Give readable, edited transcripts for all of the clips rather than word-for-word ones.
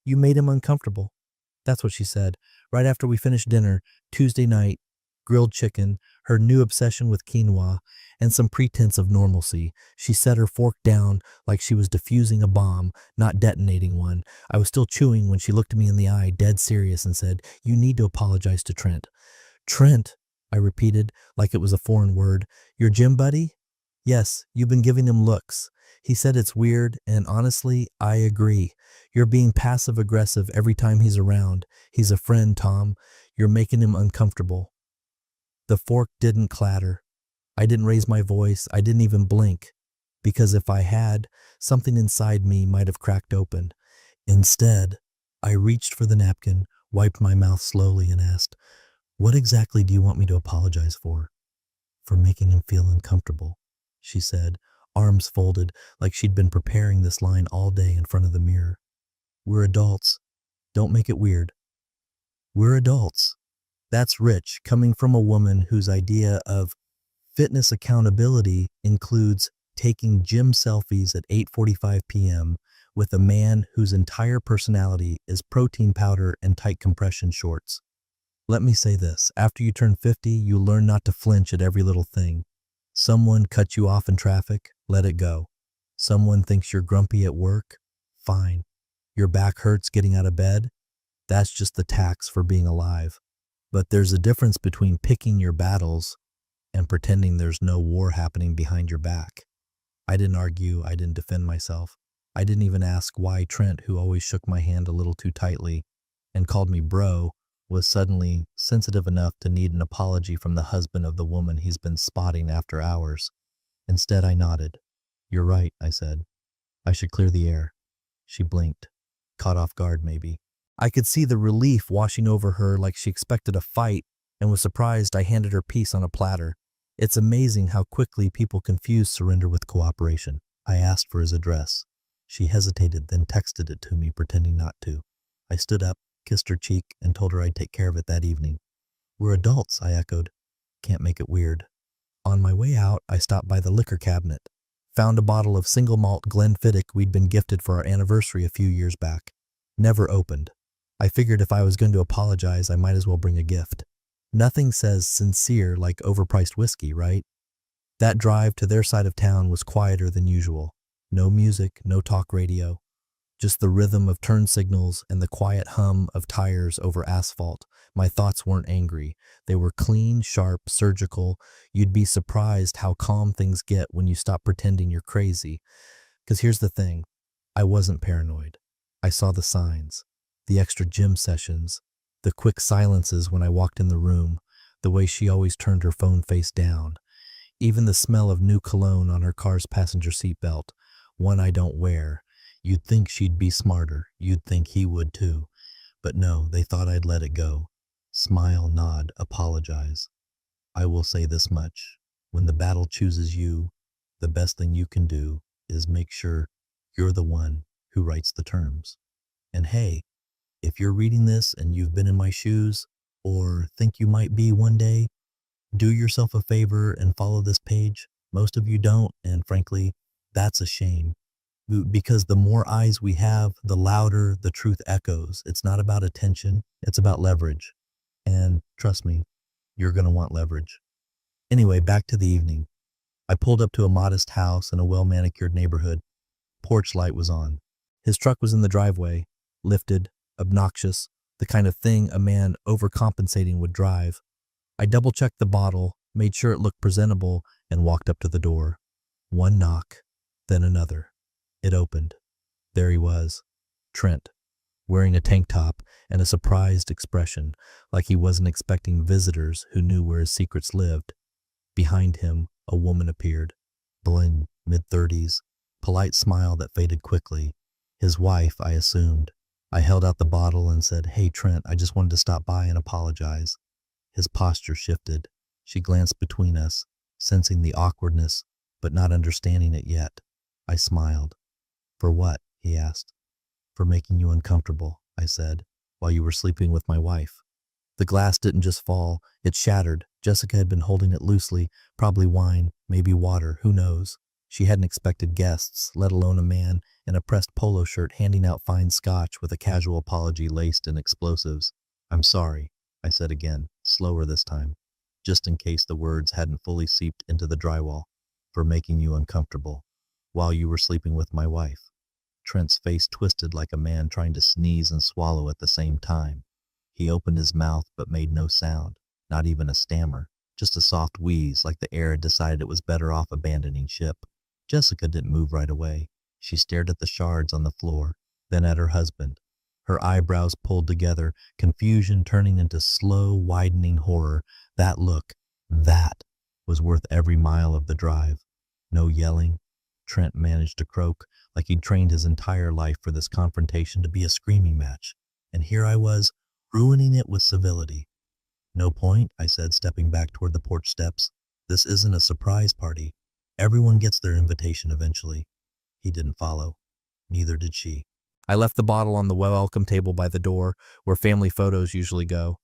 You made him uncomfortable. That's what she said. Right after we finished dinner, Tuesday night, grilled chicken, her new obsession with quinoa, and some pretense of normalcy. She set her fork down like she was defusing a bomb, not detonating one. I was still chewing when she looked me in the eye, dead serious, and said, "You need to apologize to Trent." "Trent," I repeated, like it was a foreign word. "Your gym buddy?" "Yes, you've been giving him looks." He said it's weird, and honestly, I agree. You're being passive-aggressive every time he's around. He's a friend, Tom. You're making him uncomfortable. The fork didn't clatter. I didn't raise my voice. I didn't even blink. Because if I had, something inside me might have cracked open. Instead, I reached for the napkin, wiped my mouth slowly, and asked, "What exactly do you want me to apologize for?" "For making him feel uncomfortable," she said, arms folded, like she'd been preparing this line all day in front of the mirror. "We're adults. Don't make it weird." We're adults. That's rich, coming from a woman whose idea of fitness accountability includes taking gym selfies at 8:45 p.m. with a man whose entire personality is protein powder and tight compression shorts. Let me say this, after you turn 50, you learn not to flinch at every little thing. Someone cut you off in traffic, let it go. Someone thinks you're grumpy at work, fine. Your back hurts getting out of bed, that's just the tax for being alive. But there's a difference between picking your battles and pretending there's no war happening behind your back. I didn't argue, I didn't defend myself. I didn't even ask why Trent, who always shook my hand a little too tightly and called me bro, was suddenly sensitive enough to need an apology from the husband of the woman he's been spotting after hours. Instead, I nodded. "You're right," I said. "I should clear the air." She blinked, caught off guard maybe. I could see the relief washing over her like she expected a fight and was surprised I handed her peace on a platter. It's amazing how quickly people confuse surrender with cooperation. I asked for his address. She hesitated, then texted it to me, pretending not to. I stood up, kissed her cheek, and told her I'd take care of it that evening. "We're adults," I echoed. "Can't make it weird." On my way out, I stopped by the liquor cabinet. Found a bottle of single malt Glenfiddich we'd been gifted for our anniversary a few years back. Never opened. I figured if I was going to apologize, I might as well bring a gift. Nothing says sincere like overpriced whiskey, right? That drive to their side of town was quieter than usual. No music, no talk radio. Just the rhythm of turn signals and the quiet hum of tires over asphalt. My thoughts weren't angry. They were clean, sharp, surgical. You'd be surprised how calm things get when you stop pretending you're crazy. Because here's the thing. I wasn't paranoid. I saw the signs. The extra gym sessions. The quick silences when I walked in the room. The way she always turned her phone face down. Even the smell of new cologne on her car's passenger seat belt. One I don't wear. You'd think she'd be smarter. You'd think he would too. But no, they thought I'd let it go. Smile, nod, apologize. I will say this much. When the battle chooses you, the best thing you can do is make sure you're the one who writes the terms. And hey, if you're reading this and you've been in my shoes, or think you might be one day, do yourself a favor and follow this page. Most of you don't, and frankly, that's a shame. Because the more eyes we have, the louder the truth echoes. It's not about attention, it's about leverage. And trust me, you're going to want leverage. Anyway, back to the evening. I pulled up to a modest house in a well-manicured neighborhood. Porch light was on. His truck was in the driveway, lifted, obnoxious, the kind of thing a man overcompensating would drive. I double-checked the bottle, made sure it looked presentable, and walked up to the door. One knock, then another. It opened. There he was, Trent, wearing a tank top and a surprised expression, like he wasn't expecting visitors who knew where his secrets lived. Behind him, a woman appeared, blonde, mid-30s, polite smile that faded quickly. His wife, I assumed. I held out the bottle and said, "Hey, Trent, I just wanted to stop by and apologize." His posture shifted. She glanced between us, sensing the awkwardness, but not understanding it yet. I smiled. "For what?" he asked. "For making you uncomfortable," I said, "while you were sleeping with my wife." The glass didn't just fall, it shattered. Jessica had been holding it loosely, probably wine, maybe water, who knows. She hadn't expected guests, let alone a man in a pressed polo shirt handing out fine scotch with a casual apology laced in explosives. "I'm sorry," I said again, slower this time, just in case the words hadn't fully seeped into the drywall, "for making you uncomfortable while you were sleeping with my wife." Trent's face twisted like a man trying to sneeze and swallow at the same time. He opened his mouth but made no sound, not even a stammer, just a soft wheeze like the air had decided it was better off abandoning ship. Jessica didn't move right away. She stared at the shards on the floor, then at her husband. Her eyebrows pulled together, confusion turning into slow, widening horror. That look, that, was worth every mile of the drive. No yelling. Trent managed to croak, like he'd trained his entire life for this confrontation to be a screaming match. And here I was, ruining it with civility. "No point," I said, stepping back toward the porch steps. "This isn't a surprise party. Everyone gets their invitation eventually." He didn't follow. Neither did she. I left the bottle on the welcome table by the door, where family photos usually go.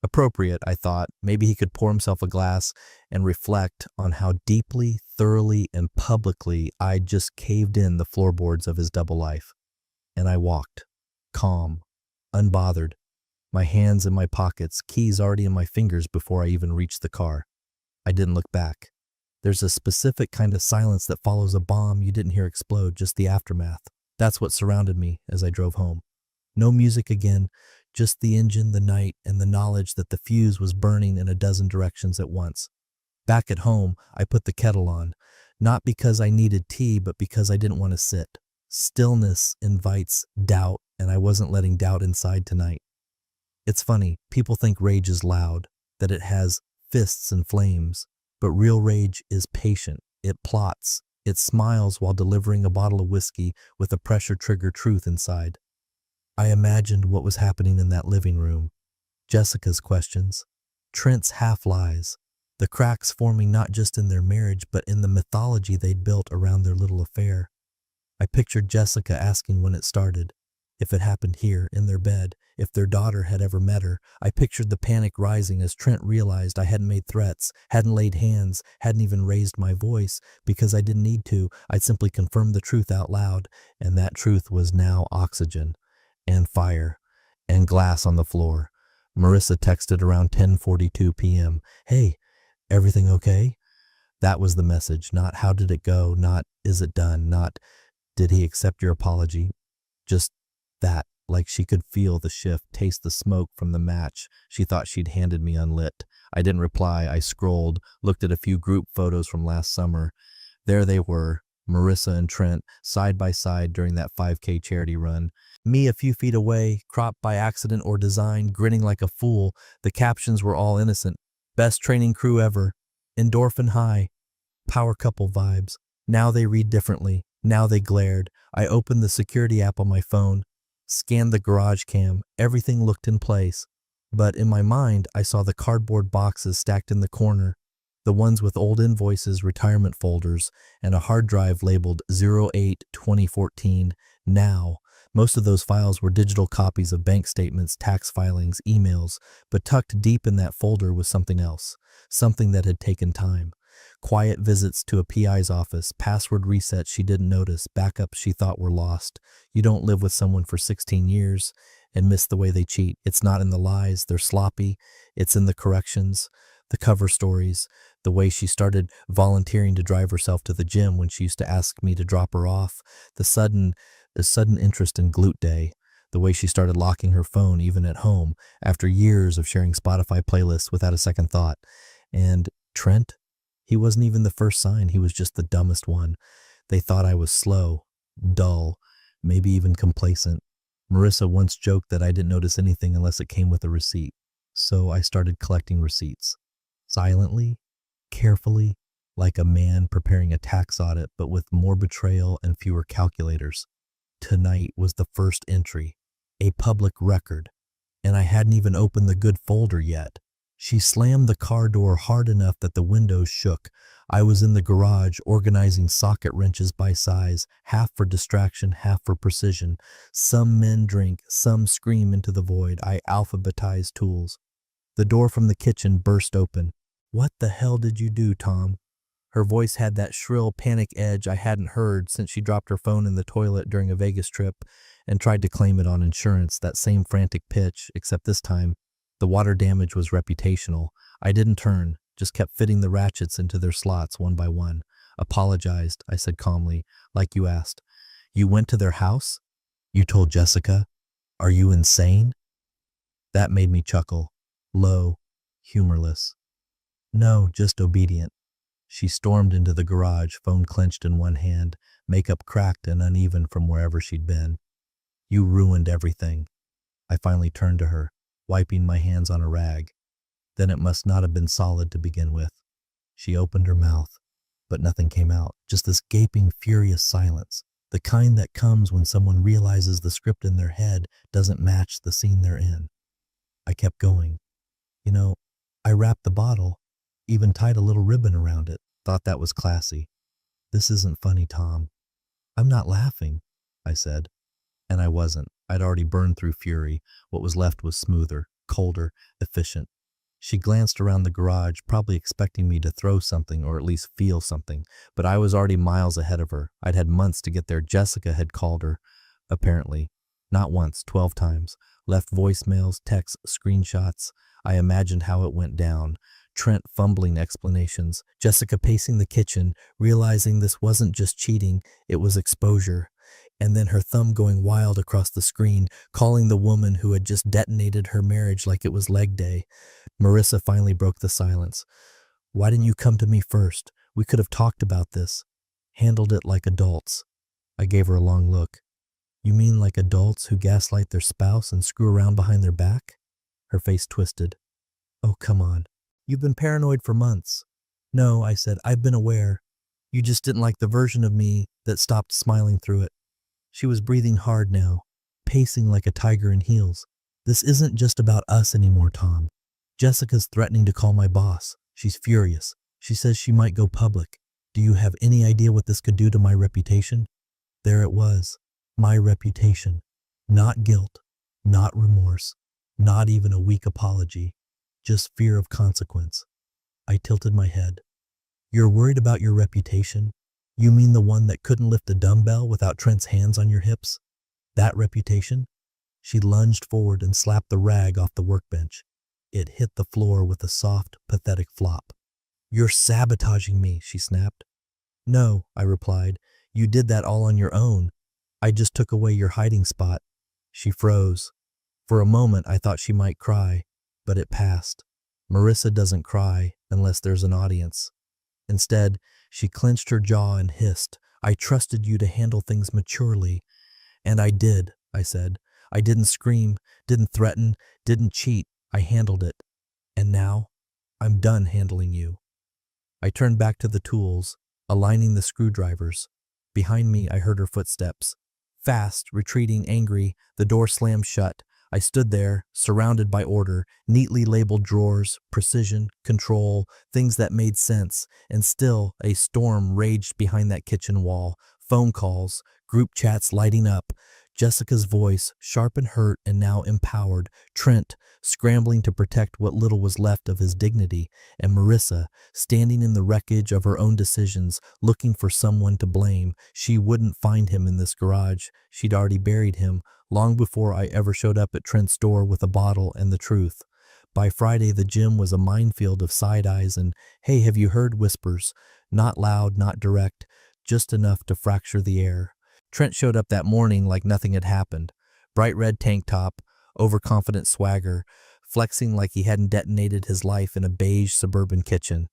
Appropriate, I thought. Maybe he could pour himself a glass and reflect on how deeply, thoroughly, and publicly I'd just caved in the floorboards of his double life. And I walked, calm, unbothered, my hands in my pockets, keys already in my fingers before I even reached the car. I didn't look back. There's a specific kind of silence that follows a bomb you didn't hear explode, just the aftermath. That's what surrounded me as I drove home. No music again, just the engine, the night, and the knowledge that the fuse was burning in a dozen directions at once. Back at home, I put the kettle on, not because I needed tea, but because I didn't want to sit. Stillness invites doubt, and I wasn't letting doubt inside tonight. It's funny, people think rage is loud, that it has fists and flames, but real rage is patient. It plots. It smiles while delivering a bottle of whiskey with a pressure trigger truth inside. I imagined what was happening in that living room. Jessica's questions, Trent's half-lies, the cracks forming not just in their marriage but in the mythology they'd built around their little affair. I pictured Jessica asking when it started, if it happened here, in their bed, if their daughter had ever met her. I pictured the panic rising as Trent realized I hadn't made threats, hadn't laid hands, hadn't even raised my voice, because I didn't need to. I'd simply confirmed the truth out loud, and that truth was now oxygen, and fire, and glass on the floor. Marissa texted around 10:42 p.m. "Hey, everything okay?" That was the message, not "how did it go," not "is it done," not "did he accept your apology?" Just that, like she could feel the shift, taste the smoke from the match she thought she'd handed me unlit. I didn't reply. I scrolled, looked at a few group photos from last summer. There they were, Marissa and Trent, side by side during that 5K charity run. Me a few feet away, cropped by accident or design, grinning like a fool. The captions were all innocent. "Best training crew ever. Endorphin high. Power couple vibes." Now they read differently. Now they glared. I opened the security app on my phone, scanned the garage cam. Everything looked in place. But in my mind, I saw the cardboard boxes stacked in the corner, the ones with old invoices, retirement folders, and a hard drive labeled 08-2014 now. Most of those files were digital copies of bank statements, tax filings, emails, but tucked deep in that folder was something else, something that had taken time. Quiet visits to a PI's office, password resets she didn't notice, backups she thought were lost. You don't live with someone for 16 years and miss the way they cheat. It's not in the lies, they're sloppy. It's in the corrections, the cover stories, the way she started volunteering to drive herself to the gym when she used to ask me to drop her off, the sudden interest in glute day, the way she started locking her phone even at home after years of sharing Spotify playlists without a second thought. And Trent? He wasn't even the first sign, he was just the dumbest one. They thought I was slow, dull, maybe even complacent. Marissa once joked that I didn't notice anything unless it came with a receipt. So I started collecting receipts. Silently, carefully, like a man preparing a tax audit, but with more betrayal and fewer calculators. Tonight was the first entry, a public record, and I hadn't even opened the good folder yet. She slammed the car door hard enough that the windows shook. I was in the garage organizing socket wrenches by size, half for distraction, half for precision. Some men drink, some scream into the void. I alphabetized tools. The door from the kitchen burst open. "What the hell did you do, Tom?" Her voice had that shrill panic edge I hadn't heard since she dropped her phone in the toilet during a Vegas trip and tried to claim it on insurance, that same frantic pitch, except this time, the water damage was reputational. I didn't turn, just kept fitting the ratchets into their slots one by one. Apologized, I said calmly, like you asked. You went to their house? You told Jessica? Are you insane? That made me chuckle, low, humorless. No, just obedient. She stormed into the garage, phone clenched in one hand, makeup cracked and uneven from wherever she'd been. You ruined everything. I finally turned to her, wiping my hands on a rag. Then it must not have been solid to begin with. She opened her mouth, but nothing came out, just this gaping, furious silence, the kind that comes when someone realizes the script in their head doesn't match the scene they're in. I kept going. You know, I wrapped the bottle, even tied a little ribbon around it, thought that was classy. This isn't funny, Tom. I'm not laughing, I said. And I wasn't. I'd already burned through fury. What was left was smoother, colder, efficient. She glanced around the garage, probably expecting me to throw something or at least feel something, but I was already miles ahead of her. I'd had months to get there. Jessica had called her, apparently. Not once, 12 times. Left voicemails, texts, screenshots. I imagined how it went down. Trent fumbling explanations. Jessica pacing the kitchen, realizing this wasn't just cheating, it was exposure. And then her thumb going wild across the screen, calling the woman who had just detonated her marriage like it was leg day. Marissa finally broke the silence. Why didn't you come to me first? We could have talked about this. Handled it like adults. I gave her a long look. You mean like adults who gaslight their spouse and screw around behind their back? Her face twisted. Oh, come on. You've been paranoid for months. No, I said, I've been aware. You just didn't like the version of me that stopped smiling through it. She was breathing hard now, pacing like a tiger in heels. This isn't just about us anymore, Tom. Jessica's threatening to call my boss. She's furious. She says she might go public. Do you have any idea what this could do to my reputation? There it was. My reputation. Not guilt. Not remorse. Not even a weak apology. Just fear of consequence. I tilted my head. You're worried about your reputation? You mean the one that couldn't lift a dumbbell without Trent's hands on your hips? That reputation? She lunged forward and slapped the rag off the workbench. It hit the floor with a soft, pathetic flop. You're sabotaging me, she snapped. No, I replied. You did that all on your own. I just took away your hiding spot. She froze. For a moment, I thought she might cry, but it passed. Marissa doesn't cry unless there's an audience. Instead, she clenched her jaw and hissed, I trusted you to handle things maturely. And I did, I said. I didn't scream, didn't threaten, didn't cheat. I handled it. And now, I'm done handling you. I turned back to the tools, aligning the screwdrivers. Behind me, I heard her footsteps. Fast, retreating, angry, the door slammed shut. I stood there, surrounded by order, neatly labeled drawers, precision, control, things that made sense, and still a storm raged behind that kitchen wall. Phone calls, group chats lighting up, Jessica's voice, sharp and hurt and now empowered, Trent scrambling to protect what little was left of his dignity, and Marissa standing in the wreckage of her own decisions, looking for someone to blame. She wouldn't find him in this garage. She'd already buried him long before I ever showed up at Trent's door with a bottle and the truth. By Friday, the gym was a minefield of side eyes and, hey, have you heard whispers? Not loud, not direct, just enough to fracture the air. Trent showed up that morning like nothing had happened. Bright red tank top, overconfident swagger, flexing like he hadn't detonated his life in a beige suburban kitchen.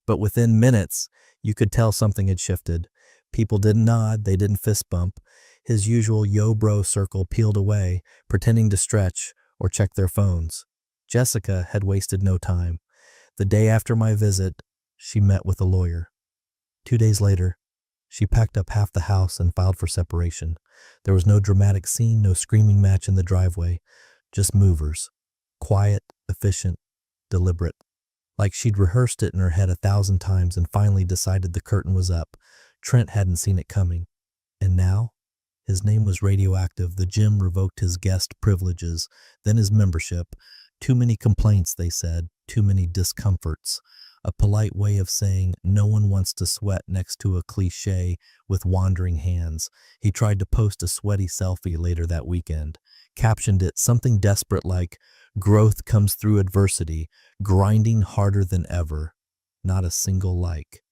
But within minutes, you could tell something had shifted. People didn't nod, they didn't fist bump. His usual yo bro circle peeled away, pretending to stretch or check their phones. Jessica had wasted no time. The day after my visit, she met with a lawyer. 2 days later, she packed up half the house and filed for separation. There was no dramatic scene, no screaming match in the driveway, just movers. Quiet, efficient, deliberate. Like she'd rehearsed it in her head 1,000 times and finally decided the curtain was up. Trent hadn't seen it coming. And now? His name was radioactive. The gym revoked his guest privileges, then his membership. Too many complaints, they said. Too many discomforts. a polite way of saying no one wants to sweat next to a cliche with wandering hands. He tried to post a sweaty selfie later that weekend, captioned it something desperate like, "Growth comes through adversity, grinding harder than ever." Not a single like.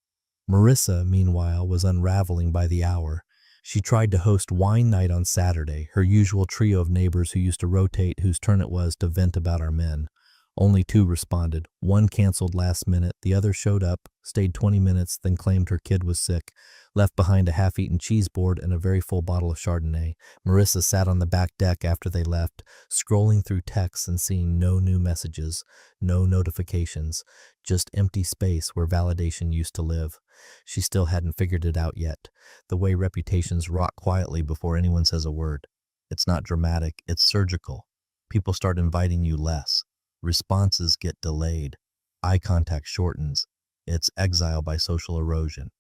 Marissa, meanwhile, was unraveling by the hour. She tried to host wine night on Saturday, her usual trio of neighbors who used to rotate whose turn it was to vent about our men. Only two responded. One canceled last minute, the other showed up, stayed 20 minutes, then claimed her kid was sick, left behind a half-eaten cheese board and a very full bottle of Chardonnay. Marissa sat on the back deck after they left, scrolling through texts and seeing no new messages, no notifications, just empty space where validation used to live. She still hadn't figured it out yet, the way reputations rot quietly before anyone says a word. It's not dramatic, it's surgical. People start inviting you less. Responses get delayed. Eye contact shortens. It's exile by social erosion.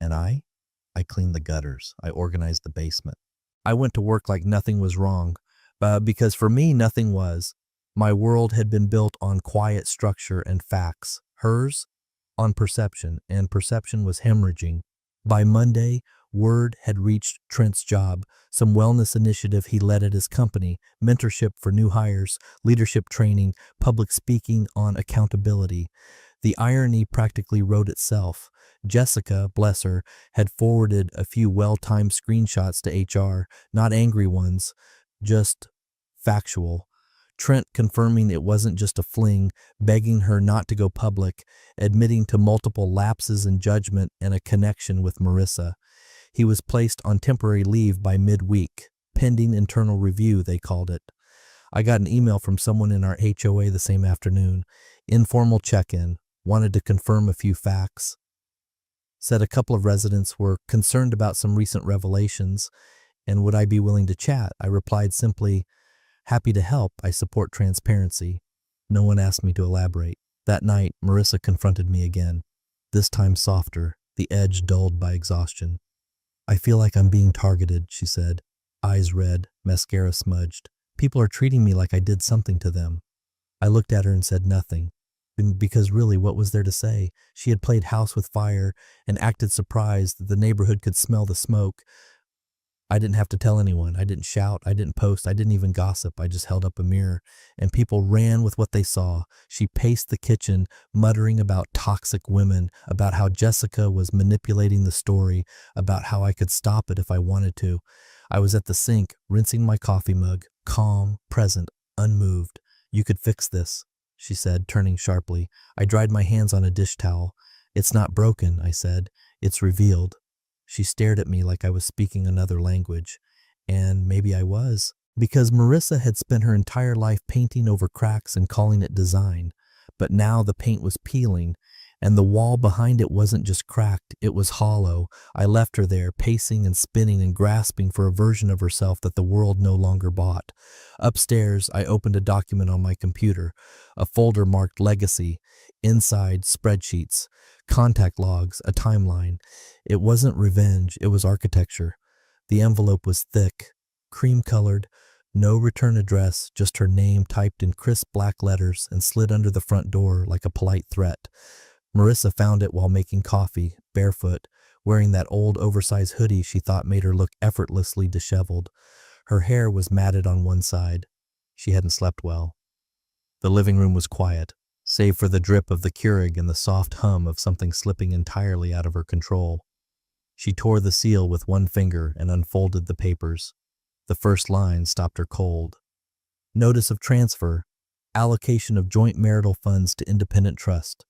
And I cleaned the gutters. I organized the basement. I went to work like nothing was wrong, because for me, nothing was. My world had been built on quiet structure and facts. Hers, on perception, and perception was hemorrhaging. By Monday, word had reached Trent's job, some wellness initiative he led at his company, mentorship for new hires, leadership training, public speaking on accountability. The irony practically wrote itself. Jessica, bless her, had forwarded a few well-timed screenshots to HR, not angry ones, just factual. Trent confirming it wasn't just a fling, begging her not to go public, admitting to multiple lapses in judgment and a connection with Marissa. He was placed on temporary leave by midweek, pending internal review, they called it. I got an email from someone in our HOA the same afternoon, informal check-in, wanted to confirm a few facts. Said a couple of residents were concerned about some recent revelations, and would I be willing to chat? I replied simply, "Happy to help, I support transparency." No one asked me to elaborate. That night, Marissa confronted me again, this time softer, the edge dulled by exhaustion. "I feel like I'm being targeted," she said, eyes red, mascara smudged. "People are treating me like I did something to them." I looked at her and said nothing, because really, what was there to say? She had played house with fire and acted surprised that the neighborhood could smell the smoke. I didn't have to tell anyone. I didn't shout. I didn't post. I didn't even gossip. I just held up a mirror, and people ran with what they saw. She paced the kitchen, muttering about toxic women, about how Jessica was manipulating the story, about how I could stop it if I wanted to. I was at the sink, rinsing my coffee mug, calm, present, unmoved. "You could fix this," she said, turning sharply. I dried my hands on a dish towel. "It's not broken," I said. "It's revealed." She stared at me like I was speaking another language. And maybe I was. Because Marissa had spent her entire life painting over cracks and calling it design. But now the paint was peeling, and the wall behind it wasn't just cracked, it was hollow. I left her there, pacing and spinning and grasping for a version of herself that the world no longer bought. Upstairs, I opened a document on my computer, a folder marked Legacy, inside spreadsheets, contact logs, a timeline. It wasn't revenge, it was architecture. The envelope was thick, cream-colored, no return address, just her name typed in crisp black letters and slid under the front door like a polite threat. Marissa found it while making coffee, barefoot, wearing that old oversized hoodie she thought made her look effortlessly disheveled. Her hair was matted on one side. She hadn't slept well. The living room was quiet, save for the drip of the Keurig and the soft hum of something slipping entirely out of her control. She tore the seal with one finger and unfolded the papers. The first line stopped her cold. Notice of transfer, allocation of joint marital funds to independent trust.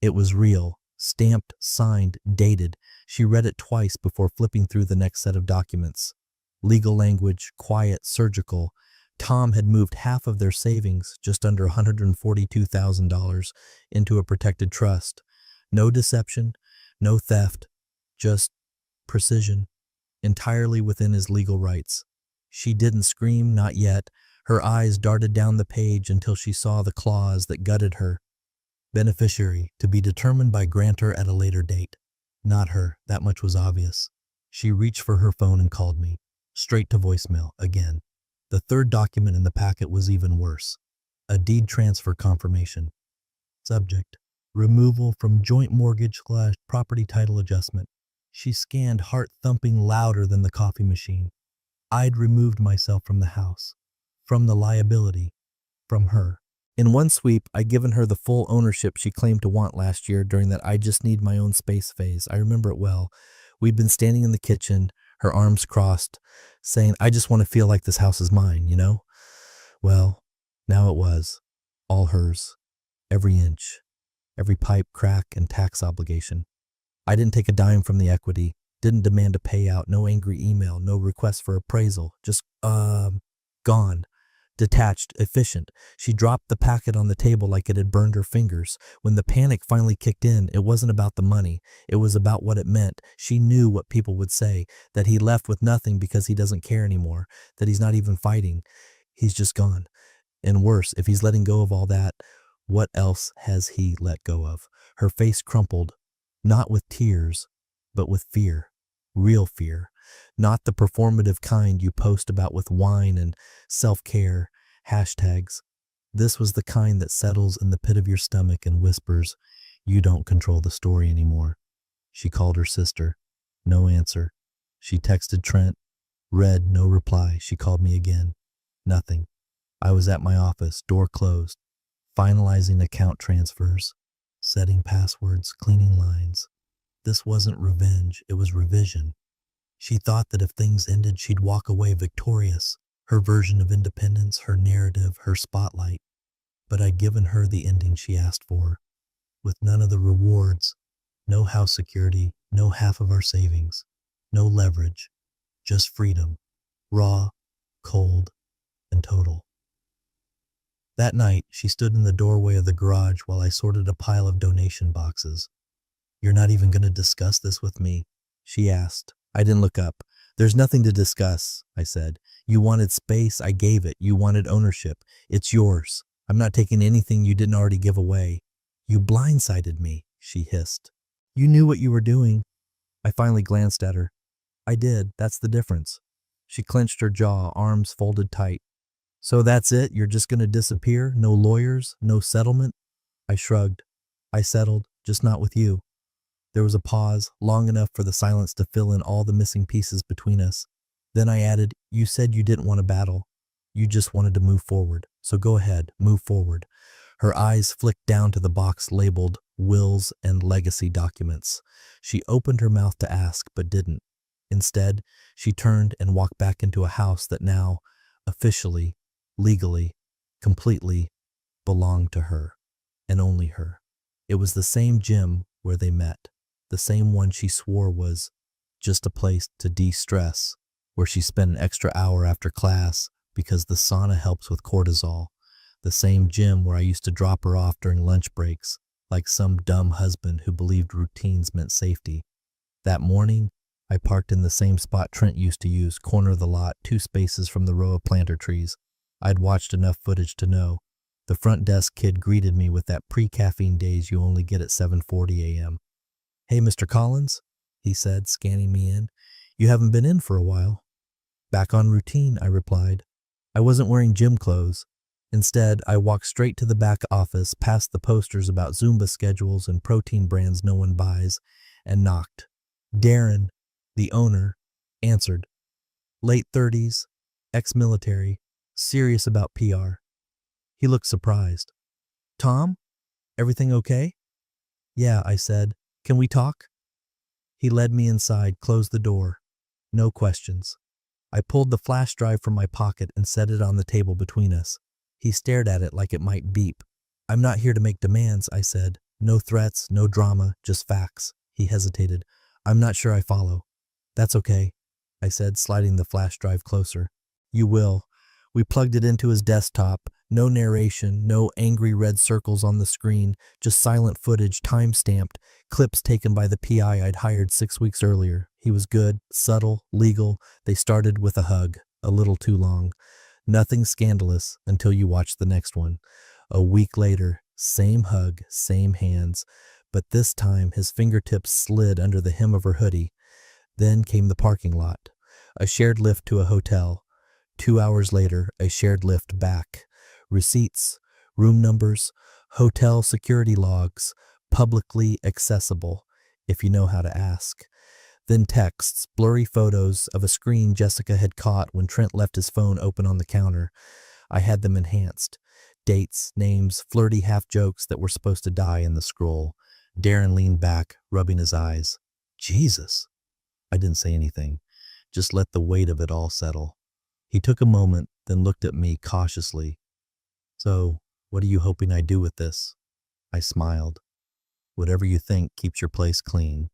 It was real, stamped, signed, dated. She read it twice before flipping through the next set of documents. Legal language, quiet, surgical. Tom had moved half of their savings, just under $142,000, into a protected trust. No deception, no theft, just precision, entirely within his legal rights. She didn't scream, not yet. Her eyes darted down the page until she saw the clause that gutted her. Beneficiary, to be determined by grantor at a later date. Not her, that much was obvious. She reached for her phone and called me. Straight to voicemail, again. The third document in the packet was even worse. A deed transfer confirmation. Subject, removal from joint mortgage / property title adjustment. She scanned, heart thumping louder than the coffee machine. I'd removed myself from the house, from the liability, from her. In one sweep, I'd given her the full ownership she claimed to want last year during that I just need my own space phase. I remember it well. We'd been standing in the kitchen, her arms crossed, saying, I just want to feel like this house is mine, you know? Well, now it was. All hers. Every inch. Every pipe, crack, and tax obligation. I didn't take a dime from the equity, didn't demand a payout, no angry email, no request for appraisal, just, gone. Detached, efficient. She dropped the packet on the table like it had burned her fingers. When the panic finally kicked in, it wasn't about the money. It was about what it meant. She knew what people would say, that he left with nothing because he doesn't care anymore, that he's not even fighting. He's just gone. And worse, if he's letting go of all that, what else has he let go of? Her face crumpled, not with tears, but with fear. Real fear. Not the performative kind you post about with wine and self-care hashtags. This was the kind that settles in the pit of your stomach and whispers, you don't control the story anymore. She called her sister. No answer. She texted Trent. Read, no reply. She called me again. Nothing. I was at my office, door closed, finalizing account transfers, setting passwords, cleaning lines. This wasn't revenge, it was revision. She thought that if things ended, she'd walk away victorious, her version of independence, her narrative, her spotlight. But I'd given her the ending she asked for, with none of the rewards, no house security, no half of our savings, no leverage, just freedom, raw, cold, and total. That night, she stood in the doorway of the garage while I sorted a pile of donation boxes. You're not even going to discuss this with me? She asked. I didn't look up. There's nothing to discuss, I said. You wanted space, I gave it. You wanted ownership. It's yours. I'm not taking anything you didn't already give away. You blindsided me, she hissed. You knew what you were doing. I finally glanced at her. I did. That's the difference. She clenched her jaw, arms folded tight. So that's it? You're just going to disappear? No lawyers? No settlement? I shrugged. I settled, just not with you. There was a pause, long enough for the silence to fill in all the missing pieces between us. Then I added, you said you didn't want a battle. You just wanted to move forward. So go ahead, move forward. Her eyes flicked down to the box labeled wills and legacy documents. She opened her mouth to ask, but didn't. Instead, she turned and walked back into a house that now, officially, legally, completely, belonged to her, and only her. It was the same gym where they met, the same one she swore was just a place to de-stress, where she spent an extra hour after class because the sauna helps with cortisol, the same gym where I used to drop her off during lunch breaks, like some dumb husband who believed routines meant safety. That morning, I parked in the same spot Trent used to use, corner of the lot, 2 spaces from the row of planter trees. I'd watched enough footage to know. The front desk kid greeted me with that pre-caffeine daze you only get at 7:40 a.m. Hey, Mr. Collins, he said, scanning me in. You haven't been in for a while. Back on routine, I replied. I wasn't wearing gym clothes. Instead, I walked straight to the back office, past the posters about Zumba schedules and protein brands no one buys, and knocked. Darren, the owner, answered. Late 30s, ex-military, serious about PR. He looked surprised. Tom? Everything okay? Yeah, I said. Can we talk? He led me inside, closed the door. No questions. I pulled the flash drive from my pocket and set it on the table between us. He stared at it like it might beep. I'm not here to make demands, I said. No threats, no drama, just facts. He hesitated. I'm not sure I follow. That's okay, I said, sliding the flash drive closer. You will. We plugged it into his desktop. No narration, no angry red circles on the screen, just silent footage, time-stamped, clips taken by the PI I'd hired 6 weeks earlier. He was good, subtle, legal. They started with a hug, a little too long. Nothing scandalous until you watch the next one. A week later, same hug, same hands, but this time his fingertips slid under the hem of her hoodie. Then came the parking lot, a shared lift to a hotel. 2 hours later, a shared lift back. Receipts, room numbers, hotel security logs, publicly accessible, if you know how to ask. Then texts, blurry photos of a screen Jessica had caught when Trent left his phone open on the counter. I had them enhanced. Dates, names, flirty half-jokes that were supposed to die in the scroll. Darren leaned back, rubbing his eyes. Jesus. I didn't say anything. Just let the weight of it all settle. He took a moment, then looked at me cautiously. So, what are you hoping I do with this? I smiled. Whatever you think keeps your place clean.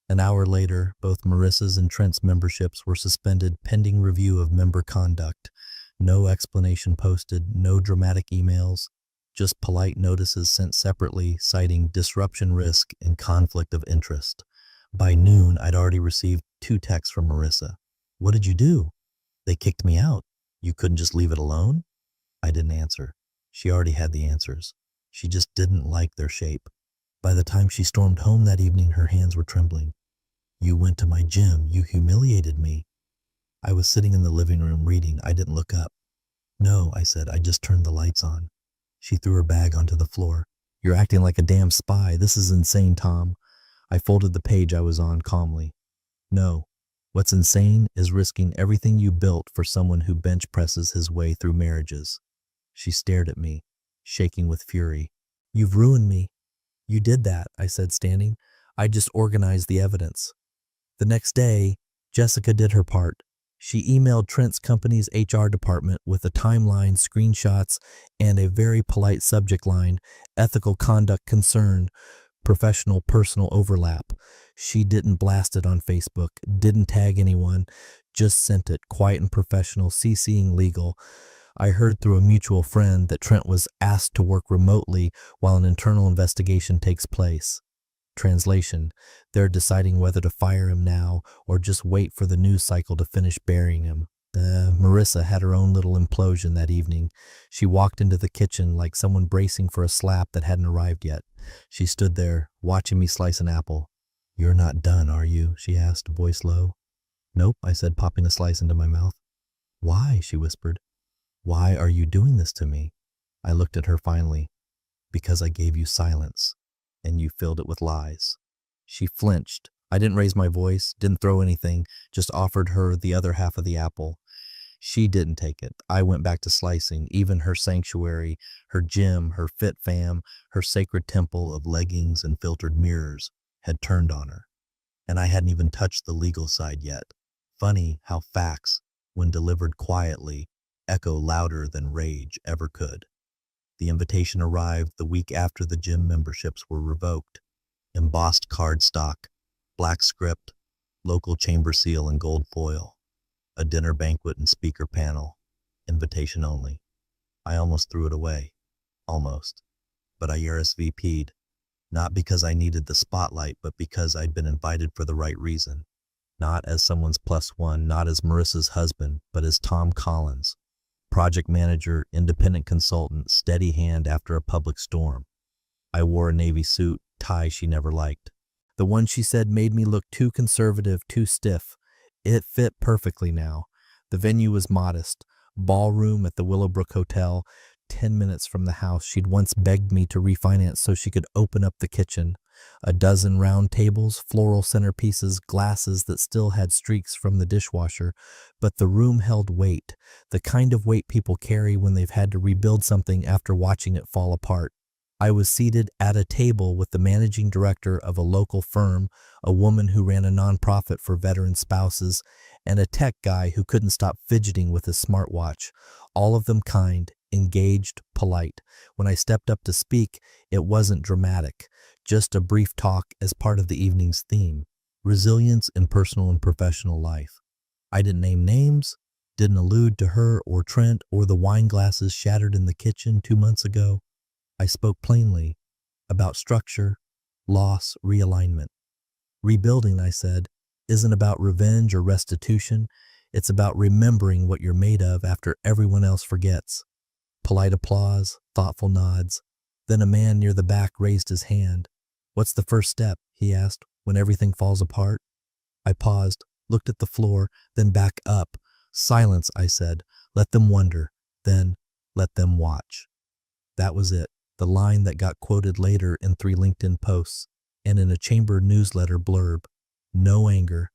An hour later, both Marissa's and Trent's memberships were suspended pending review of member conduct. No explanation posted, no dramatic emails, just polite notices sent separately citing disruption risk and conflict of interest. By noon, I'd already received 2 texts from Marissa. What did you do? They kicked me out. You couldn't just leave it alone? I didn't answer. She already had the answers. She just didn't like their shape. By the time she stormed home that evening, her hands were trembling. You went to my gym. You humiliated me. I was sitting in the living room reading. I didn't look up. No, I said, I just turned the lights on. She threw her bag onto the floor. You're acting like a damn spy. This is insane, Tom. I folded the page I was on calmly. No, what's insane is risking everything you built for someone who bench presses his way through marriages. She stared at me, shaking with fury. You've ruined me. You did that, I said, standing. I just organized the evidence. The next day, Jessica did her part. She emailed Trent's company's HR department with a timeline, screenshots, and a very polite subject line, ethical conduct concern, professional personal overlap. She didn't blast it on Facebook, didn't tag anyone, just sent it, quiet and professional, CCing legal. I heard through a mutual friend that Trent was asked to work remotely while an internal investigation takes place. Translation, they're deciding whether to fire him now or just wait for the news cycle to finish burying him. Marissa had her own little implosion that evening. She walked into the kitchen like someone bracing for a slap that hadn't arrived yet. She stood there, watching me slice an apple. You're not done, are you? She asked, voice low. Nope, I said, popping a slice into my mouth. Why? She whispered. Why are you doing this to me? I looked at her finally. Because I gave you silence, and you filled it with lies. She flinched. I didn't raise my voice, didn't throw anything, just offered her the other half of the apple. She didn't take it. I went back to slicing. Even her sanctuary, her gym, her fit fam, her sacred temple of leggings and filtered mirrors had turned on her. And I hadn't even touched the legal side yet. Funny how facts, when delivered quietly, echo louder than rage ever could. The invitation arrived the week after the gym memberships were revoked. Embossed cardstock, black script, local chamber seal and gold foil. A dinner banquet and speaker panel. Invitation only. I almost threw it away. Almost. But I RSVP'd. Not because I needed the spotlight, but because I'd been invited for the right reason. Not as someone's plus one, not as Marissa's husband, but as Tom Collins. Project manager, independent consultant, steady hand after a public storm. I wore a navy suit, tie she never liked. The one she said made me look too conservative, too stiff. It fit perfectly now. The venue was modest. Ballroom at the Willowbrook Hotel, 10 minutes from the house she'd once begged me to refinance so she could open up the kitchen. A dozen round tables, floral centerpieces, glasses that still had streaks from the dishwasher. But the room held weight, the kind of weight people carry when they've had to rebuild something after watching it fall apart. I was seated at a table with the managing director of a local firm, a woman who ran a nonprofit for veteran spouses, and a tech guy who couldn't stop fidgeting with his smartwatch. All of them kind, engaged, polite. When I stepped up to speak, it wasn't dramatic, just a brief talk as part of the evening's theme, resilience in personal and professional life. I didn't name names, didn't allude to her or Trent or the wine glasses shattered in the kitchen 2 months ago. I spoke plainly about structure, loss, realignment. Rebuilding, I said, isn't about revenge or restitution. It's about remembering what you're made of after everyone else forgets. Polite applause, thoughtful nods. Then a man near the back raised his hand. What's the first step, he asked, when everything falls apart? I paused, looked at the floor, then back up. Silence, I said. Let them wonder. Then let them watch. That was it. the line that got quoted later in 3 LinkedIn posts and in a chamber newsletter blurb. No anger,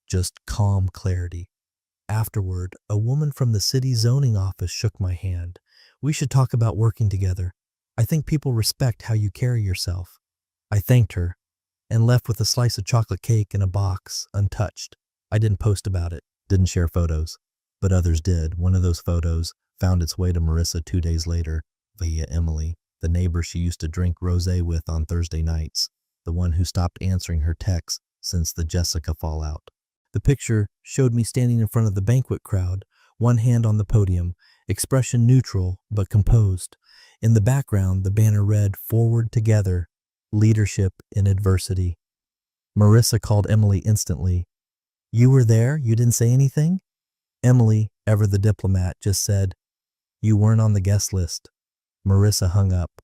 just calm clarity. Afterward, a woman from the city zoning office shook my hand. We should talk about working together. I think people respect how you carry yourself. I thanked her and left with a slice of chocolate cake in a box, untouched. I didn't post about it, didn't share photos, but others did. One of those photos found its way to Marissa 2 days later via Emily, the neighbor she used to drink rosé with on Thursday nights, the one who stopped answering her texts since the Jessica fallout. The picture showed me standing in front of the banquet crowd, one hand on the podium, expression neutral but composed. In the background, the banner read, "Forward together, leadership in adversity." Marissa called Emily instantly. "You were there? You didn't say anything?" Emily, ever the diplomat, just said, "You weren't on the guest list." Marissa hung up.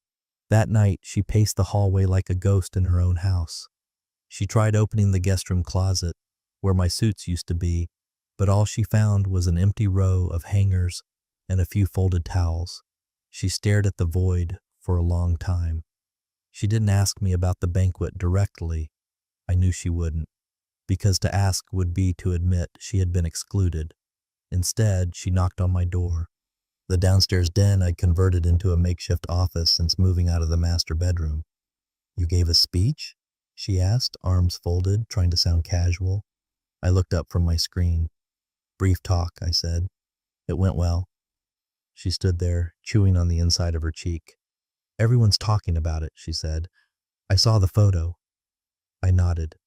That night, she paced the hallway like a ghost in her own house. She tried opening the guest room closet, where my suits used to be, but all she found was an empty row of hangers and a few folded towels. She stared at the void for a long time. She didn't ask me about the banquet directly. I knew she wouldn't, because to ask would be to admit she had been excluded. Instead, she knocked on my door. The downstairs den I'd converted into a makeshift office since moving out of the master bedroom. "You gave a speech?" she asked, arms folded, trying to sound casual. I looked up from my screen. "Brief talk," I said. "It went well." She stood there, chewing on the inside of her cheek. "Everyone's talking about it," she said. "I saw the photo." I nodded.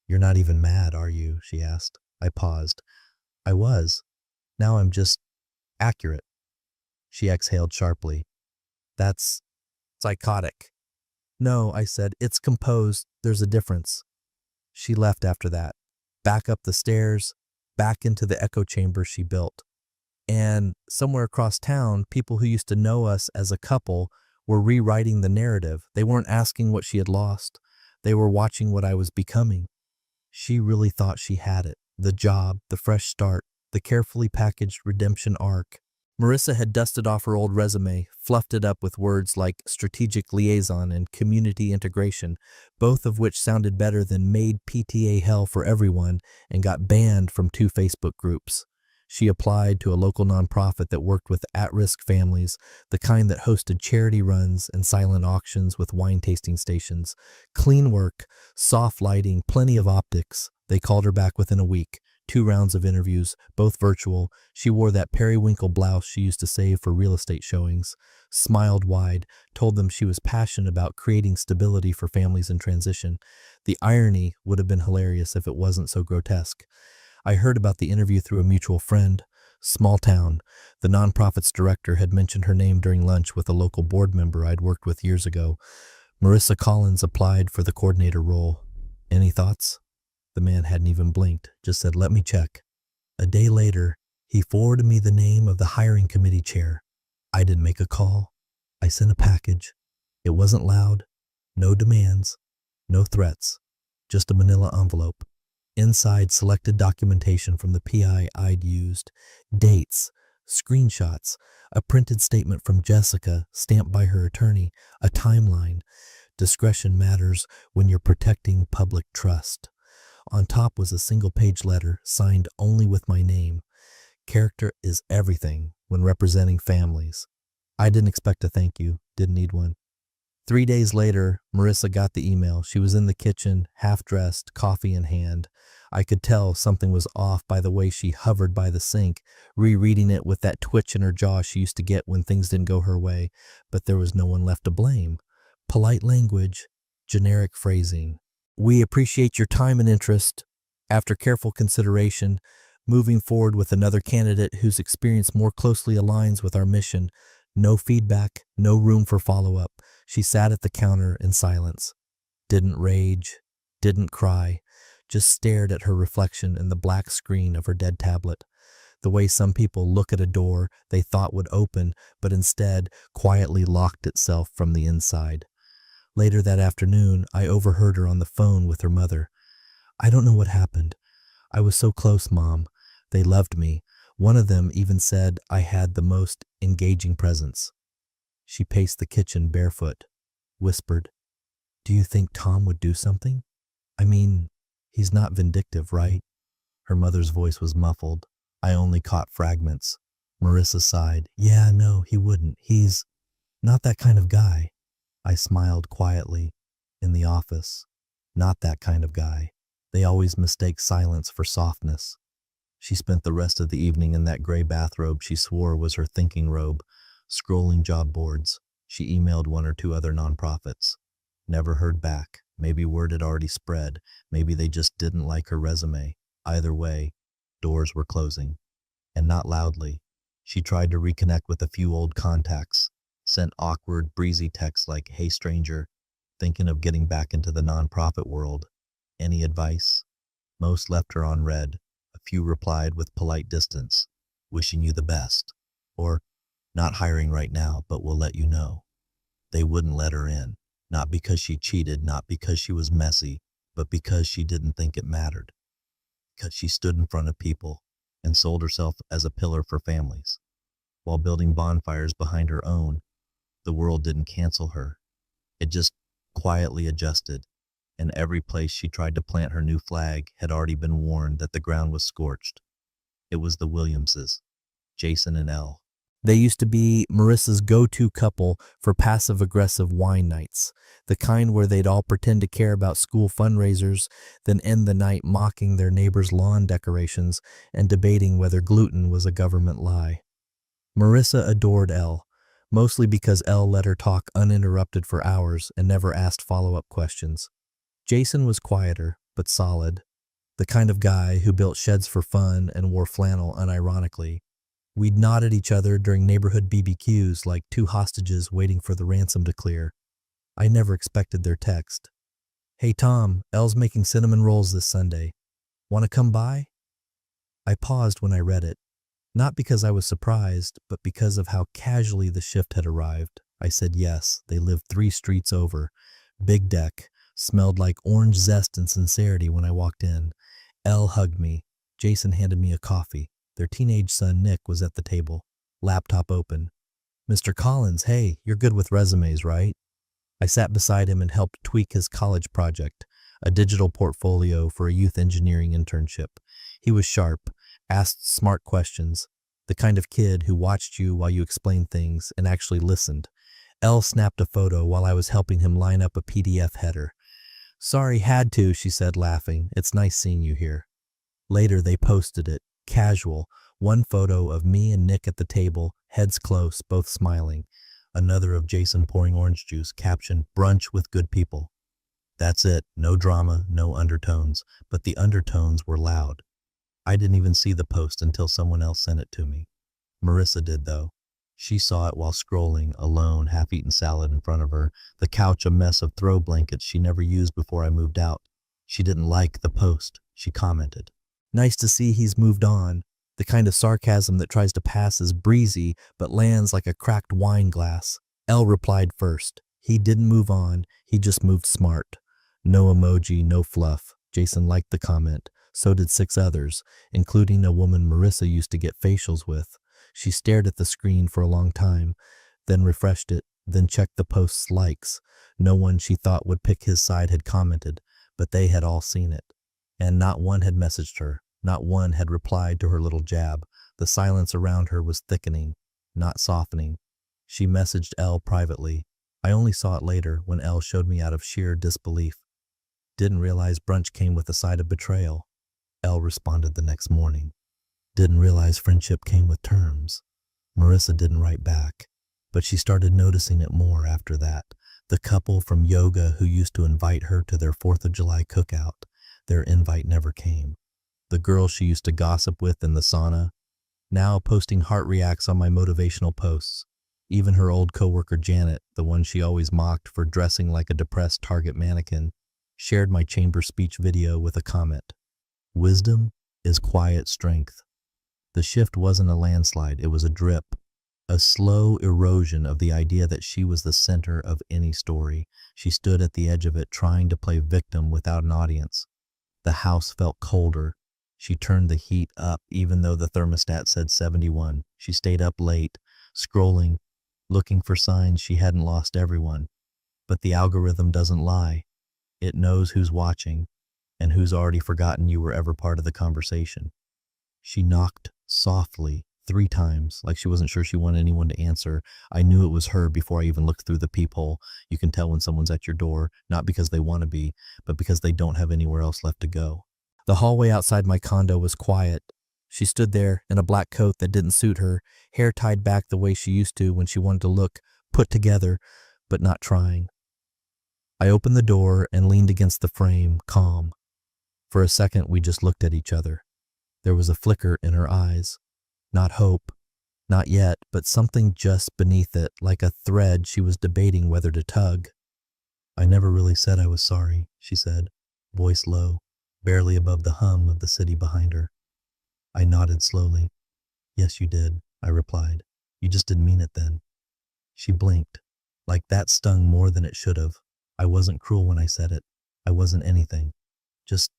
"You're not even mad, are you?" she asked. I paused. "I was. Now I'm just accurate." She exhaled sharply. "That's psychotic." "No," I said. "It's composed. There's a difference." She left after that. Back up the stairs, back into the echo chamber she built. And somewhere across town, people who used to know us as a couple were rewriting the narrative. They weren't asking what she had lost. They were watching what I was becoming. She really thought she had it. The job, the fresh start, the carefully packaged redemption arc. Marissa had dusted off her old resume, fluffed it up with words like strategic liaison and community integration, both of which sounded better than made PTA hell for everyone and got banned from 2 Facebook groups. She applied to a local nonprofit that worked with at-risk families, the kind that hosted charity runs and silent auctions with wine tasting stations. Clean work, soft lighting, plenty of optics. They called her back within a week. 2 rounds of interviews, both virtual. She wore that periwinkle blouse she used to save for real estate showings, smiled wide, told them she was passionate about creating stability for families in transition. The irony would have been hilarious if it wasn't so grotesque. I heard about the interview through a mutual friend. Small town. The nonprofit's director had mentioned her name during lunch with a local board member I'd worked with years ago. Marissa Collins applied for the coordinator role. "Any thoughts?" The man hadn't even blinked, just said, "Let me check." A day later, he forwarded me the name of the hiring committee chair. I didn't make a call. I sent a package. It wasn't loud, no demands, no threats, just a manila envelope. Inside, selected documentation from the PI I'd used, dates, screenshots, a printed statement from Jessica stamped by her attorney, a timeline. Discretion matters when you're protecting public trust. On top was a single-page letter signed only with my name. Character is everything when representing families. I didn't expect a thank you, didn't need one. 3 days later, Marissa got the email. She was in the kitchen, half-dressed, coffee in hand. I could tell something was off by the way she hovered by the sink, rereading it with that twitch in her jaw she used to get when things didn't go her way. But there was no one left to blame. Polite language, generic phrasing. "We appreciate your time and interest. After careful consideration, moving forward with another candidate whose experience more closely aligns with our mission. No feedback, no room for follow-up." She sat at the counter in silence. Didn't rage, didn't cry, just stared at her reflection in the black screen of her dead tablet. The way some people look at a door they thought would open, but instead quietly locked itself from the inside. Later that afternoon, I overheard her on the phone with her mother. "I don't know what happened. I was so close, Mom. They loved me. One of them even said I had the most engaging presence." She paced the kitchen barefoot, whispered, "Do you think Tom would do something? I mean, he's not vindictive, right?" Her mother's voice was muffled. I only caught fragments. Marissa sighed. "Yeah, no, he wouldn't. He's not that kind of guy." I smiled quietly. In the office. Not that kind of guy. They always mistake silence for softness. She spent the rest of the evening in that gray bathrobe she swore was her thinking robe, scrolling job boards. She emailed one or two other nonprofits. Never heard back. Maybe word had already spread. Maybe they just didn't like her resume. Either way, doors were closing. And not loudly. She tried to reconnect with a few old contacts, sent awkward, breezy texts like, "Hey stranger, thinking of getting back into the nonprofit world. Any advice?" Most left her on read. A few replied with polite distance, "Wishing you the best." Or, "Not hiring right now, but we'll let you know." They wouldn't let her in. Not because she cheated, not because she was messy, but because she didn't think it mattered. Because she stood in front of people and sold herself as a pillar for families. While building bonfires behind her own, the world didn't cancel her. It just quietly adjusted, and every place she tried to plant her new flag had already been warned that the ground was scorched. It was the Williamses, Jason and Elle. They used to be Marissa's go-to couple for passive-aggressive wine nights, the kind where they'd all pretend to care about school fundraisers, then end the night mocking their neighbors' lawn decorations and debating whether gluten was a government lie. Marissa adored Elle, mostly because Elle let her talk uninterrupted for hours and never asked follow-up questions. Jason was quieter, but solid, the kind of guy who built sheds for fun and wore flannel unironically. We'd nod at each other during neighborhood BBQs like two hostages waiting for the ransom to clear. I never expected their text. "Hey Tom, Elle's making cinnamon rolls this Sunday. Want to come by?" I paused when I read it, not because I was surprised, but because of how casually the shift had arrived. I said yes. They lived 3 streets over. Big deck. Smelled like orange zest and sincerity when I walked in. Elle hugged me. Jason handed me a coffee. Their teenage son, Nick, was at the table, laptop open. "Mr. Collins, hey, you're good with resumes, right?" I sat beside him and helped tweak his college project, a digital portfolio for a youth engineering internship. He was sharp, asked smart questions, the kind of kid who watched you while you explained things and actually listened. Elle snapped a photo while I was helping him line up a PDF header. "Sorry, had to," she said, laughing. "It's nice seeing you here." Later, they posted it. Casual, one photo of me and Nick at the table, heads close, both smiling. Another of Jason pouring orange juice, captioned, "Brunch with good people." That's it, no drama, no undertones, but the undertones were loud. I didn't even see the post until someone else sent it to me. Marissa did, though. She saw it while scrolling, alone, half-eaten salad in front of her, the couch a mess of throw blankets she never used before I moved out. She didn't like the post. She commented, "Nice to see he's moved on." The kind of sarcasm that tries to pass as breezy but lands like a cracked wine glass. Elle replied first. "He didn't move on, he just moved smart." No emoji, no fluff. Jason liked the comment. So did 6 others, including a woman Marissa used to get facials with. She stared at the screen for a long time, then refreshed it, then checked the post's likes. No one she thought would pick his side had commented, but they had all seen it. And not one had messaged her. Not one had replied to her little jab. The silence around her was thickening, not softening. She messaged Elle privately. I only saw it later when Elle showed me out of sheer disbelief. "Didn't realize brunch came with a side of betrayal." Elle responded the next morning. "Didn't realize friendship came with terms." Marissa didn't write back, but she started noticing it more after that. The couple from yoga who used to invite her to their 4th of July cookout, their invite never came. The girl she used to gossip with in the sauna, now posting heart reacts on my motivational posts. Even her old coworker Janet, the one she always mocked for dressing like a depressed Target mannequin, shared my chamber speech video with a comment. "Wisdom is quiet strength." The shift wasn't a landslide, it was a drip. A slow erosion of the idea that she was the center of any story. She stood at the edge of it, trying to play victim without an audience. The house felt colder. She turned the heat up even though the thermostat said 71. She stayed up late, scrolling, looking for signs she hadn't lost everyone. But the algorithm doesn't lie. It knows who's watching and who's already forgotten you were ever part of the conversation. She knocked softly 3 times, like she wasn't sure she wanted anyone to answer. I knew it was her before I even looked through the peephole. You can tell when someone's at your door, not because they want to be, but because they don't have anywhere else left to go. The hallway outside my condo was quiet. She stood there in a black coat that didn't suit her, hair tied back the way she used to when she wanted to look put together, but not trying. I opened the door and leaned against the frame, calm. For a second, we just looked at each other. There was a flicker in her eyes. Not hope, not yet, but something just beneath it, like a thread she was debating whether to tug. I never really said I was sorry, she said, voice low, barely above the hum of the city behind her. I nodded slowly. Yes, you did, I replied. You just didn't mean it then. She blinked. Like that stung more than it should have. I wasn't cruel when I said it. I wasn't anything. Just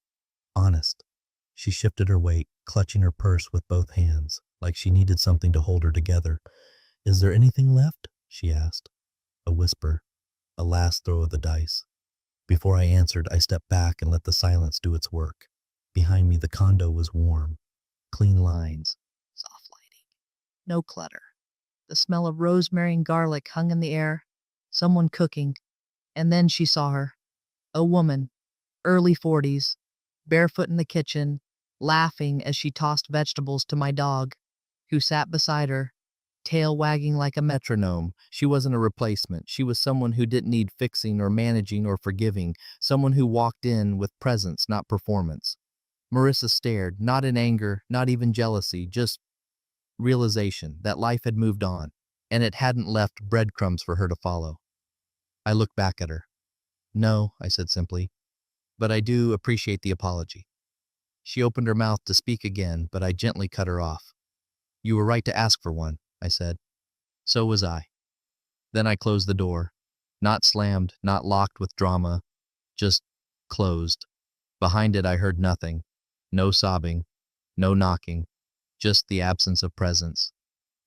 honest. She shifted her weight, clutching her purse with both hands, like she needed something to hold her together. Is there anything left? She asked. A whisper. A last throw of the dice. Before I answered, I stepped back and let the silence do its work. Behind me, the condo was warm. Clean lines. Soft lighting. No clutter. The smell of rosemary and garlic hung in the air. Someone cooking. And then she saw her. A woman, early 40s, barefoot in the kitchen, laughing as she tossed vegetables to my dog, who sat beside her, tail wagging like a metronome. She wasn't a replacement. She was someone who didn't need fixing or managing or forgiving, someone who walked in with presence, not performance. Marissa stared, not in anger, not even jealousy, just realization that life had moved on, and it hadn't left breadcrumbs for her to follow. I looked back at her. No, I said simply, but I do appreciate the apology. She opened her mouth to speak again, but I gently cut her off. You were right to ask for one, I said. So was I. Then I closed the door. Not slammed, not locked with drama, just closed. Behind it I heard nothing. No sobbing, no knocking, just the absence of presence.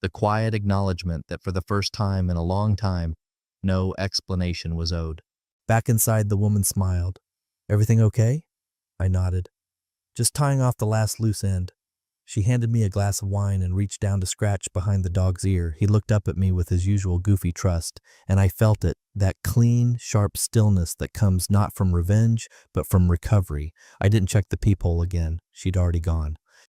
The quiet acknowledgement that for the first time in a long time, no explanation was owed. Back inside, the woman smiled. Everything okay? I nodded. Just tying off the last loose end. She handed me a glass of wine and reached down to scratch behind the dog's ear. He looked up at me with his usual goofy trust, and I felt it, that clean, sharp stillness that comes not from revenge, but from recovery. I didn't check the peephole again. She'd already gone.